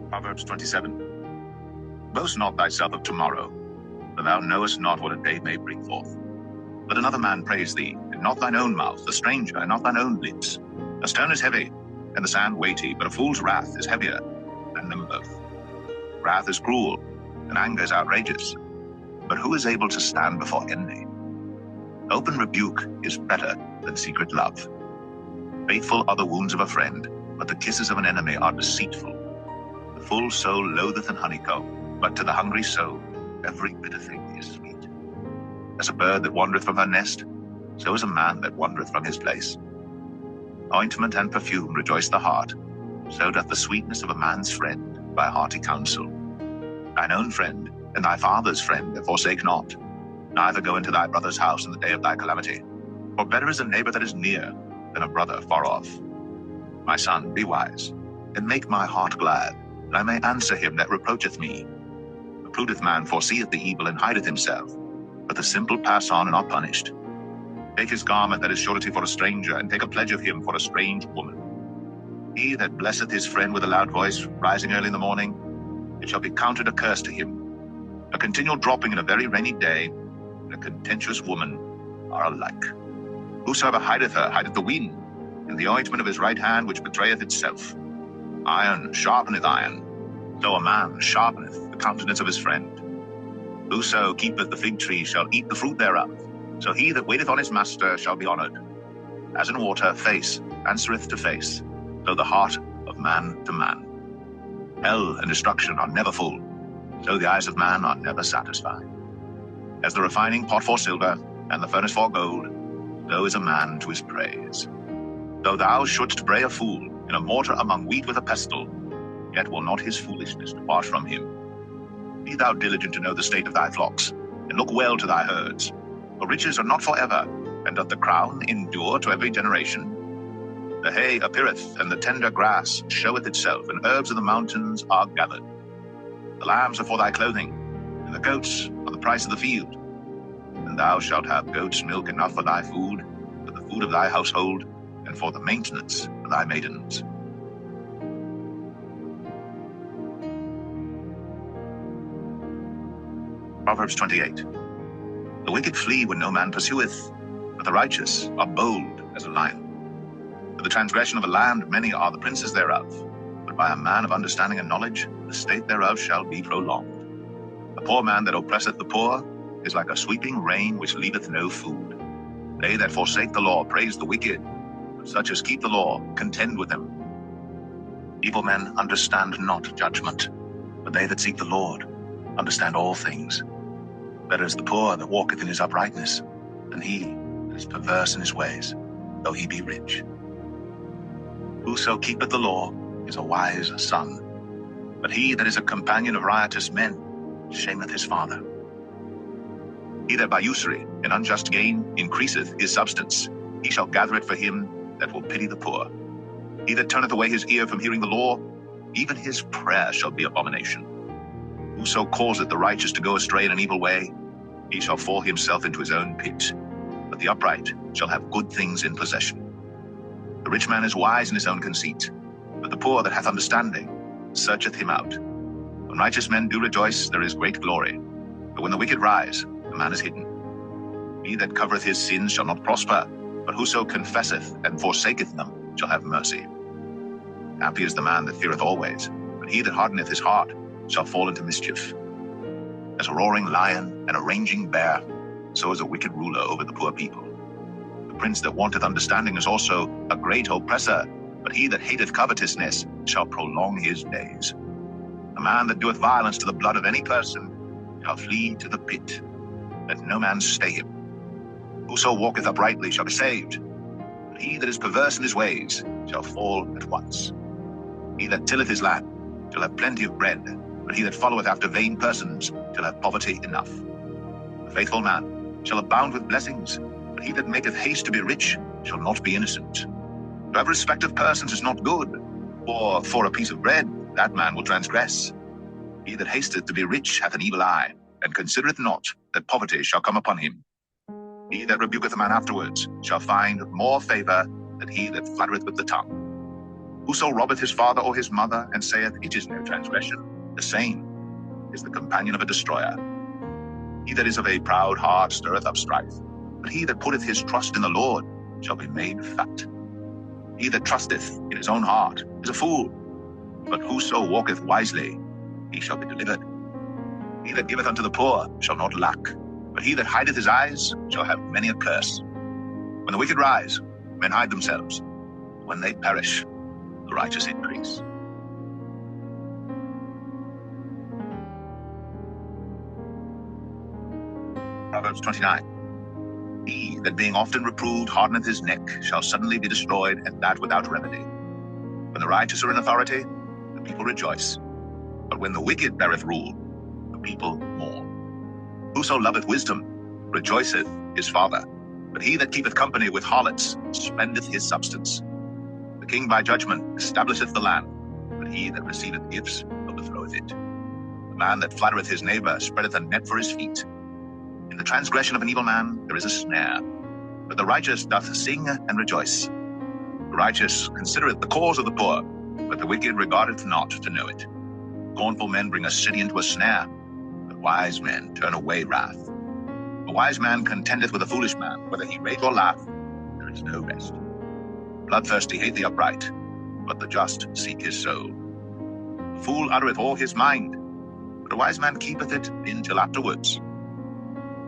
Proverbs 27. Boast not thyself of tomorrow, for thou knowest not what a day may bring forth. Let another man praise thee, and not thine own mouth, a stranger, and not thine own lips. A stone is heavy, and the sand weighty, but a fool's wrath is heavier than them both. Wrath is cruel, and anger is outrageous, but who is able to stand before envy? Open rebuke is better than secret love. Faithful are the wounds of a friend, but the kisses of an enemy are deceitful. The full soul loatheth an honeycomb, but to the hungry soul every bitter thing is sweet. As a bird that wandereth from her nest, so is a man that wandereth from his place. Ointment and perfume rejoice the heart, so doth the sweetness of a man's friend by hearty counsel. Thine own friend and thy father's friend forsake not, neither go into thy brother's house in the day of thy calamity. For better is a neighbor that is near than a brother far off. My son, be wise, and make my heart glad, that I may answer him that reproacheth me. The prudent man foreseeth the evil and hideth himself, but the simple pass on and are punished. Take his garment that is surety for a stranger, and take a pledge of him for a strange woman. He that blesseth his friend with a loud voice, rising early in the morning, it shall be counted a curse to him. A continual dropping in a very rainy day, and a contentious woman are alike. Whosoever hideth her hideth the wind, and the ointment of his right hand which betrayeth itself. Iron sharpeneth iron, so a man sharpeneth the countenance of his friend. Whoso keepeth the fig tree shall eat the fruit thereof, so he that waiteth on his master shall be honored. As in water face answereth to face, so the heart of man to man. Hell and destruction are never full, so the eyes of man are never satisfied. As the refining pot for silver, and the furnace for gold, so is a man to his praise. Though thou shouldst bray a fool in a mortar among wheat with a pestle, yet will not his foolishness depart from him. Be thou diligent to know the state of thy flocks, and look well to thy herds. For riches are not forever, and doth the crown endure to every generation? The hay appeareth, and the tender grass showeth itself, and herbs of the mountains are gathered. The lambs are for thy clothing, and the goats are the price of the field. And thou shalt have goats' milk enough for thy food, for the food of thy household, and for the maintenance of thy maidens. Proverbs 28. The wicked flee when no man pursueth, but the righteous are bold as a lion. For the transgression of a land many are the princes thereof, but by a man of understanding and knowledge the state thereof shall be prolonged. A poor man that oppresseth the poor is like a sweeping rain which leaveth no food. They that forsake the law praise the wicked, but such as keep the law contend with them. Evil men understand not judgment, but they that seek the Lord understand all things. Better is the poor that walketh in his uprightness, than he that is perverse in his ways, though he be rich. Whoso keepeth the law is a wise son, but he that is a companion of riotous men shameth his father. He that by usury and unjust gain increaseth his substance, he shall gather it for him that will pity the poor. He that turneth away his ear from hearing the law, even his prayer shall be abomination. Whoso causeth the righteous to go astray in an evil way, he shall fall himself into his own pit, but the upright shall have good things in possession. The rich man is wise in his own conceit, but the poor that hath understanding searcheth him out. When righteous men do rejoice, there is great glory, but when the wicked rise, the man is hidden. He that covereth his sins shall not prosper, but whoso confesseth and forsaketh them shall have mercy. Happy is the man that feareth always, but he that hardeneth his heart shall fall into mischief. As a roaring lion and a raging bear, so is a wicked ruler over the poor people. The prince that wanteth understanding is also a great oppressor, but he that hateth covetousness shall prolong his days. A man that doeth violence to the blood of any person shall flee to the pit. Let no man stay him. Whoso walketh uprightly shall be saved, but he that is perverse in his ways shall fall at once. He that tilleth his land shall have plenty of bread, but he that followeth after vain persons shall have poverty enough. The faithful man shall abound with blessings, but he that maketh haste to be rich shall not be innocent. To have respect of persons is not good, for a piece of bread that man will transgress. He that hasteth to be rich hath an evil eye, and considereth not that poverty shall come upon him. He that rebuketh a man afterwards shall find more favor than he that flattereth with the tongue. Whoso robbeth his father or his mother, and saith, It is no transgression, the same is the companion of a destroyer. He that is of a proud heart stirreth up strife, but he that putteth his trust in the Lord shall be made fat. He that trusteth in his own heart is a fool, but whoso walketh wisely, he shall be delivered. He that giveth unto the poor shall not lack, but he that hideth his eyes shall have many a curse. When the wicked rise, men hide themselves. When they perish, the righteous increase. Proverbs 29. He that being often reproved hardeneth his neck shall suddenly be destroyed, and that without remedy. When the righteous are in authority, the people rejoice. But when the wicked beareth rule, the people mourn. Whoso loveth wisdom rejoiceth his father, but he that keepeth company with harlots spendeth his substance. The king by judgment establisheth the land, but he that receiveth gifts overthroweth it. The man that flattereth his neighbor spreadeth a net for his feet. In the transgression of an evil man there is a snare, but the righteous doth sing and rejoice. The righteous considereth the cause of the poor, but the wicked regardeth not to know it. Scornful men bring a city into a snare, but wise men turn away wrath. A wise man contendeth with a foolish man, whether he rage or laugh, there is no rest. Bloodthirsty hate the upright, but the just seek his soul. The fool uttereth all his mind, but a wise man keepeth it in till afterwards.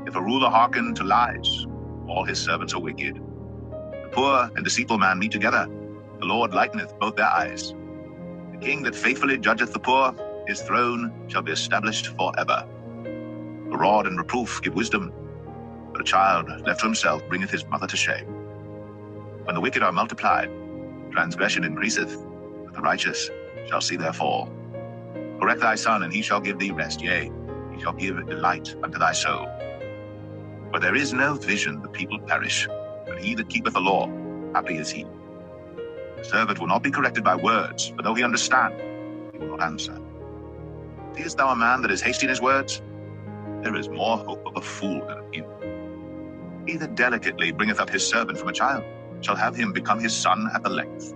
If a ruler hearken to lies, all his servants are wicked. The poor and deceitful man meet together, the Lord lighteneth both their eyes. The king that faithfully judgeth the poor, his throne shall be established forever. The rod and reproof give wisdom, but a child left to himself bringeth his mother to shame. When the wicked are multiplied, transgression increaseth, but the righteous shall see their fall. Correct thy son, and he shall give thee rest, yea, he shall give delight unto thy soul. Where there is no vision, the people perish, but he that keepeth the law, happy is he. The servant will not be corrected by words, but though he understand, he will not answer. Seest thou a man that is hasty in his words? There is more hope of a fool than of him. He that delicately bringeth up his servant from a child shall have him become his son at the length.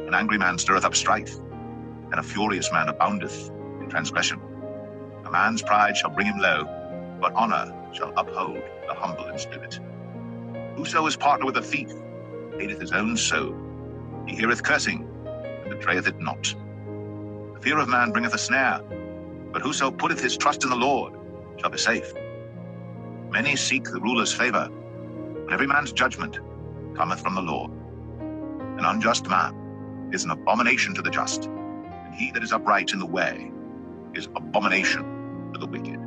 An angry man stirreth up strife, and a furious man aboundeth in transgression. A man's pride shall bring him low, but honor shall uphold the humble in spirit. Whoso is partner with a thief hateth his own soul. He heareth cursing, and betrayeth it not. The fear of man bringeth a snare, but whoso putteth his trust in the Lord shall be safe. Many seek the ruler's favor, but every man's judgment cometh from the Lord. An unjust man is an abomination to the just, and he that is upright in the way is abomination to the wicked.